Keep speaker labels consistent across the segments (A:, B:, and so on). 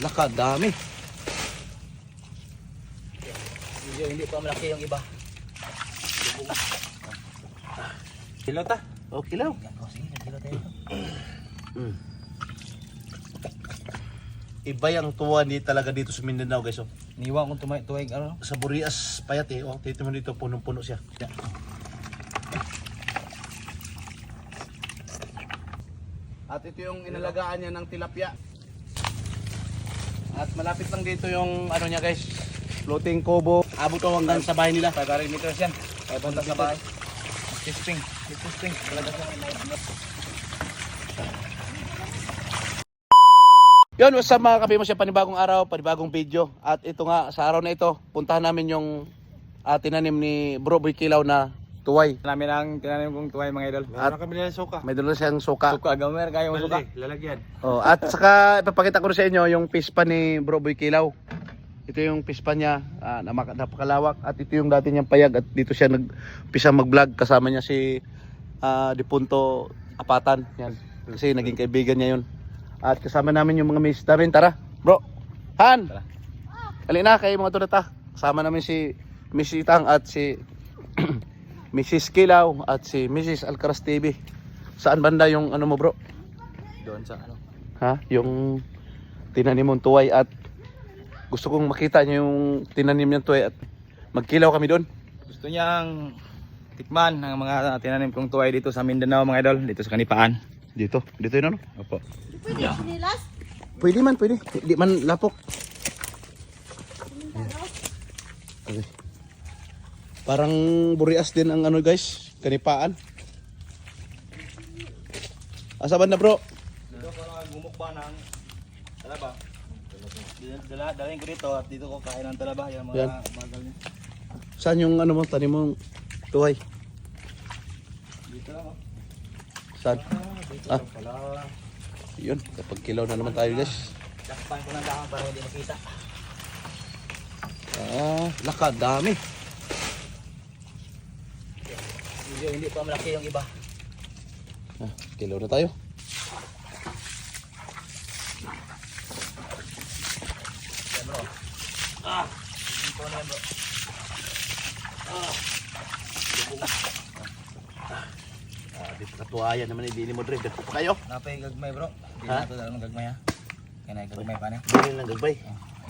A: Laka, dami.
B: Hindi pa malaki yung iba.
A: Kilaw ta? O, kilaw.
B: Sige, kilo tayo.
A: Iba yung tuwa ni talaga dito sa Mindanao, guys. Oh.
B: Niwa kong tuwig ano?
A: Sa Burias, payat eh. Oh, tito mo dito, punong-puno siya. At ito yung inalagaan niya ng tilapia. At malapit lang dito yung ano niya, guys. Floating kubo. Abot ko hanggang sa bahay nila.
B: 500 meters yan. 500 sa bahay. Tisping. Talaga siya.
A: Yun, what's up mga kabimos, panibagong araw, panibagong video. At ito nga, sa araw na ito, puntahan namin yung tinanim ni Bro Boy Kilaw na tuway.
B: Namin ang tinanim kong tuway mga idol.
A: At
B: kami ng suka.
A: may dala siyang suka.
B: Suka, gamer kayo ng suka.
C: Lalagyan.
A: Oh, at saka ipapakita ko rin sa inyo yung pispa ni Bro Boy Kilaw. Ito yung pispa niya, napakalawak. At ito yung dati niyang payag. At dito siya nagpisa mag-vlog. Kasama niya si Dipunto Apatan. Yan. Kasi naging kaibigan niya yun. At kasama namin yung mga miss namin. Tara, bro. Han!
B: Tara.
A: Kali na kayo mga tunata. Kasama namin si Miss Itang at si Mrs. Kilaw at si Mrs. Alcaraz TV. Saan banda yung ano mo, bro?
B: Doon sa ano.
A: Ha? Yung tinanim mong tuway at gusto kong makita niyo yung tinanim niyang tuway at magkilaw kami doon.
B: Gusto niyang tikman ang mga tinanim kong tuway dito sa Mindanao mga idol. Dito sa Kanipaan.
A: Dito yun ano?
B: Opo.
D: Pwede sinilas?
A: Pwede man, pwede. Di man lapok. Okay. Parang Burias din ang ano guys, Kanipaan. Asa banda bro?
B: Dito ko lang gumukba ng talaba. Dalhin ko dito at dito ko kain ng talaba. Yung
A: Yan.
B: mga bagal niya.
A: Saan yung ano mo, tanim mong tuway?
B: Dito lang oh.
A: Saan?
B: Dito
A: Ah.
B: lang pala.
A: Yun, kapag kilaw na naman tayo guys.
B: Takpan ko ng dahon para hindi makita.
A: Laka, dami.
B: Hindi pa malaki yung iba.
A: Kilaw na tayo.
B: Yan bro. Dito na yan bro.
A: Dito katuwayan naman hindi mo dre. Dito pa kayo.
B: Napay gagmay bro. Hindi
A: Ha?
B: na ito dalang gagmay ha. Kaya na gagmay pa niya.
A: Dili lang gagbay.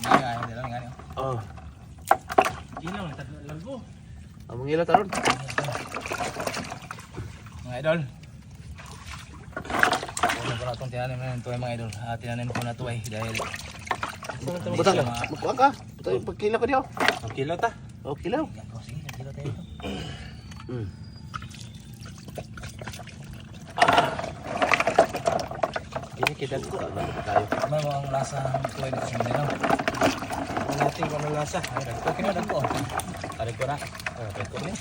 B: Nga dalang nga niya.
A: Oh,
B: Ilaw, naglago.
A: among ilaw taron.
B: Mga idol. Una ko na itong tinanim na ng tuway mga idol. Tinanim ko na tuway dahil
A: Butang ka. Magkuha ka. Butang yung pagkilaw ka diyo.
C: Ang kilaw ta.
A: Oh, kilaw.
B: yan ko. Sige, nagkilo tayo ito.
C: Hindi kita
A: Tayo.
B: Ano mo ang lasa ng tuway dito sa Mindanao?
C: Ano natin kung anong lasa.
B: Ay, dagko, kinadagko. Karig ko na. Dagko na.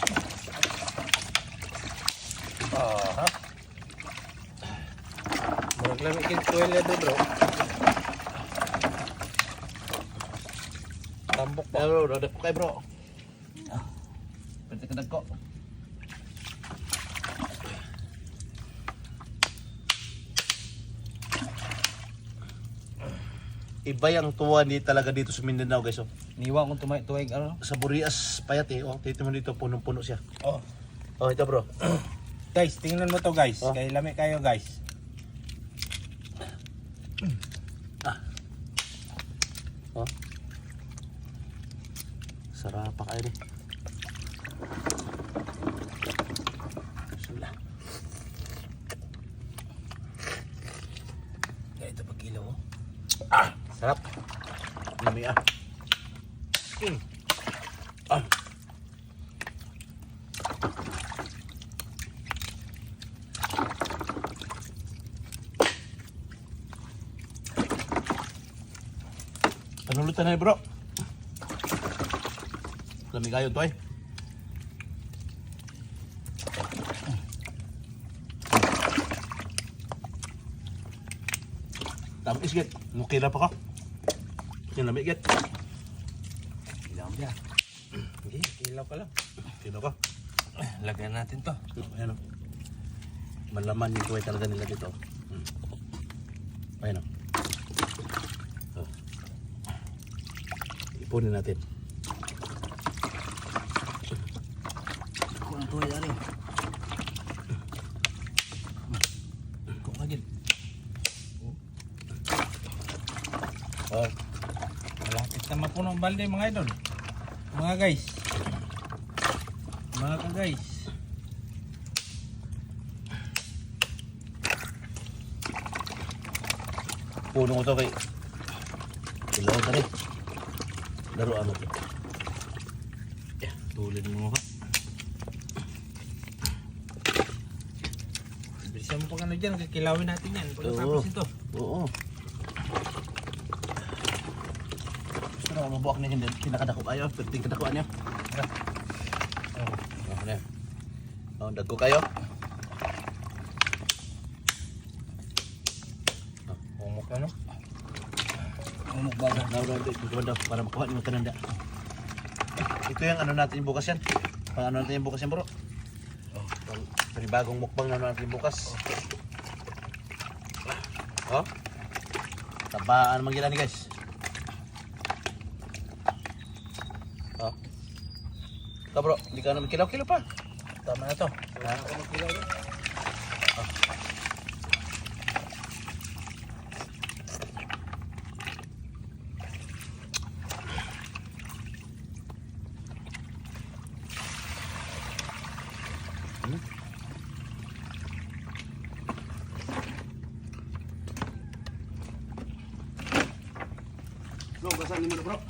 C: Murag lang ikin 12 na bro. Tambok pa.
A: Bro, dadak kayo bro.
B: Pwede ka dagko.
A: Iba yung tuwa ni talaga dito sa Mindanao guys. Oh.
B: Niwa kong tuwig ano?
A: Sa Burias, payat eh. Oh, tito mo dito, punong-puno siya.
B: Oh.
A: Oh, ito bro.
C: Guys, tingnan mo to guys.
A: Oh.
C: Kaya lami kayo guys.
A: Oh. Sarap pa kayo rin. Bismillah.
B: Kaya ito pag ilaw oh.
A: Sarap. Lami ah. Ah. Panulutan na bro. Lami kayo to eh. Tamis git. Mukira pa ka. Yung lami git.
B: Ilaw niya.
C: Hindi, kilaw ka lang.
A: Sino ka?
B: Lagyan natin to.
A: Ayan o. Malaman yung tuway talaga nila dito. Ayan o. Oh. Punin natin. Kuha ito yan eh. Kung agad.
C: Oh. Malapit na mapuno ang balde mga idol. Mga guys. Mga ka-guys.
A: Puno ko ito kay ilaw ka rin. Laruan mo ito. Yeah, tulad mo ha.
C: Bilisan mo pag ano dyan, kikilawin natin yan. Pagkatapos ito.
A: Oo. Gusto na mabuak na hindi kinakadako kayo. Perting kadakuan niyo. Ano yan? Dagko kayo.
C: Humok na no?
A: Umuk baga. Daw para makuha niyo kananda. Ito yung ano natin bukas yan. Pang ano natin bukas yan bro. Panibagong mukbang na natin bukas. Oh. Tabaan naman gila ni guys. Oh. Ka bro, hindi ka naman kilaw-kilaw pa.
C: Tama na to.
A: Bro, basahin mo na bro.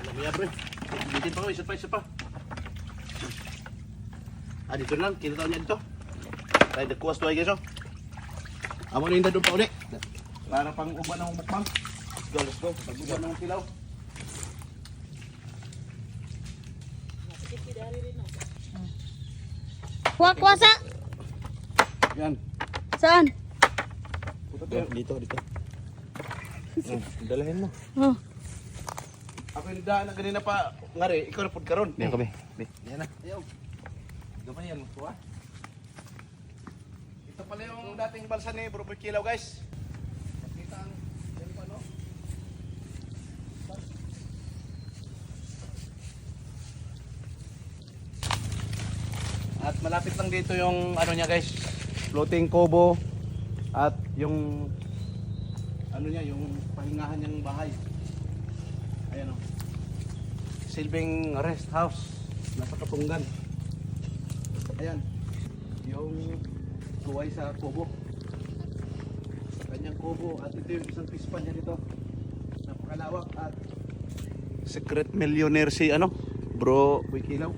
A: Alam mo yan bro. Bitin pa ko, isa pa. Dito na lang, kinataon niya dito. Tayo nagkuwas to ay guys oh. Amo na yung dadong pa uli. Para pang uban ng mukbang. Let's go. Pag-uban ng kilaw.
D: Kuha-kuwasa.
A: Yan.
D: Saan?
C: Dito. Dalahin mo.
D: Oh.
A: Ako yung daan na ganina pa. Ngari, ikaw na pud karon. Diyan kami.
C: Yan na.
A: Ayaw.
C: Gamay yan mo to ah.
A: Ito pala yung dating balsa ni Bro Boy Kilaw guys. Kita ang yan pa no. At malapit lang dito yung ano niya guys, floating kubo at yung ano niya, yung pahingahan niyang bahay. Ayan o. Silbing rest house. Nasa Kapunggan. Ayan. Yung tuway sa kubo. Kanyang kubo. At ito yung isang pispan niya dito. Napakalawak at secret millionaire si ano, Bro Boy Kilaw.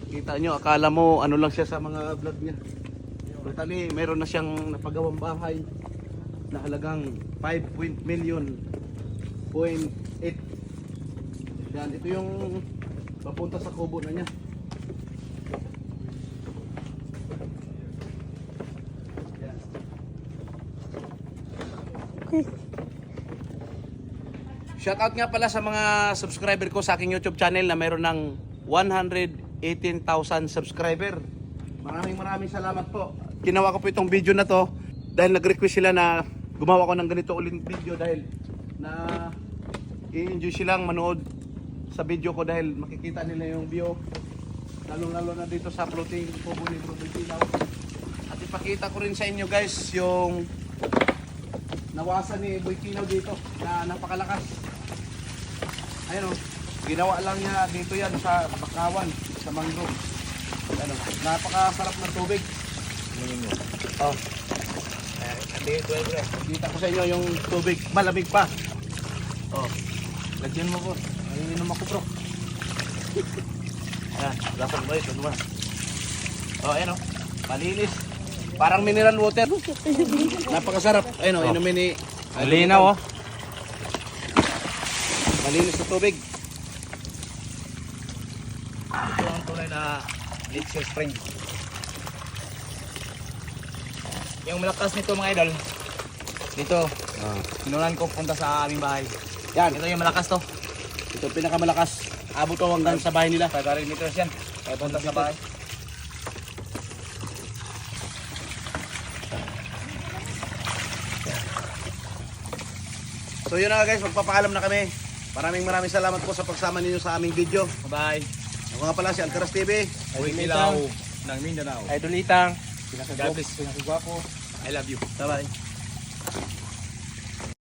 A: Kita nyo, akala mo ano lang siya sa mga vlog niya. Totally, meron na siyang napagawang bahay na halagang 5 million 0.8. Yan, ito yung papunta sa kubo na niya. Yan.
D: Okay.
A: Shoutout nga pala sa mga subscriber ko sa aking YouTube channel na meron ng 118,000 subscriber. Maraming salamat po. Ginawa ko po itong video na to dahil nag-request sila na gumawa ko ng ganito ulit video dahil na i-enjoy silang manood sa video ko dahil makikita nila yung view lalo na dito sa floating kubo ni Bro Boy Kilaw. At ipakita ko rin sa inyo guys yung nawasan ni Boy Kilaw dito na napakalakas. Ayun o, ginawa lang niya dito yan sa Bakawan, sa mangrove. Ano, napakasarap ng tubig. Oh. Kita ko sa inyo yung tubig, malamig pa. Oh.
C: Lagyan mo ko. Inom ako bro.
A: Ayan, lasang ba ito naman. Oh, ayan o, malinis. Parang mineral water. Napakasarap. Ayun o, inumin ni...
C: Ang linaw oh.
A: Malinis na tubig.
B: Ito ang tunay na Lakeshore Spring. Yung malakas nito mga idol, dito, pinunan ko punta sa aming bahay.
A: Yan,
B: Ito yung malakas to.
A: ito pinakamalakas. Abot to hanggang sa bahay nila.
B: 500 meters yan. Kaya punta sa bahay.
A: So yun na nga guys, magpapaalam na kami. Maraming salamat po sa pagsama ninyo sa aming video.
B: Bye.
A: Ako nga pala si Alcaraz TV.
B: Boy Kilaw ng Mindanao.
C: Idol Itang.
B: God bless.
C: Pinakagwapo.
B: I love you.
A: Bye-bye.